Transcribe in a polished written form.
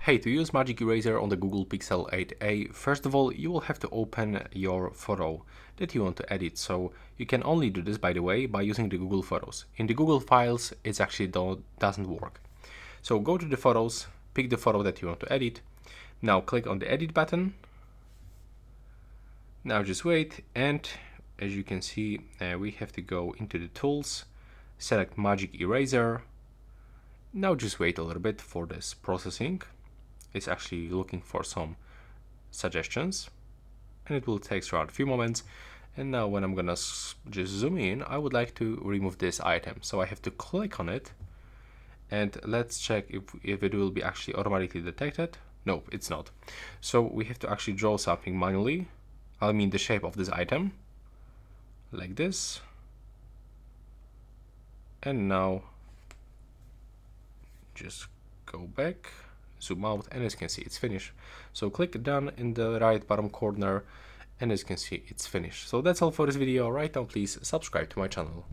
Hey, to use Magic Eraser on the Google Pixel 8a, first of all, you will have to open your photo that you want to edit. So you can only do this, by the way, by using the Google Photos. In the Google Files, it actually doesn't work. So go to the Photos, pick the photo that you want to edit. Now click on the Edit button. Now just wait, and as you can see, we have to go into the Tools, select Magic Eraser. Now just wait a little bit for this processing. It's actually looking for some suggestions, and it will take around a few moments. And now when I'm gonna just zoom in, I would like to remove this item. So I have to click on it, and let's check if it will be actually automatically detected. No, it's not. So we have to actually draw something manually. I mean the shape of this item, like this. And now just go back, zoom out, and as you can see, it's finished. So click done in the right bottom corner, and as you can see, it's finished. So that's all for this video. Right now, please subscribe to my channel.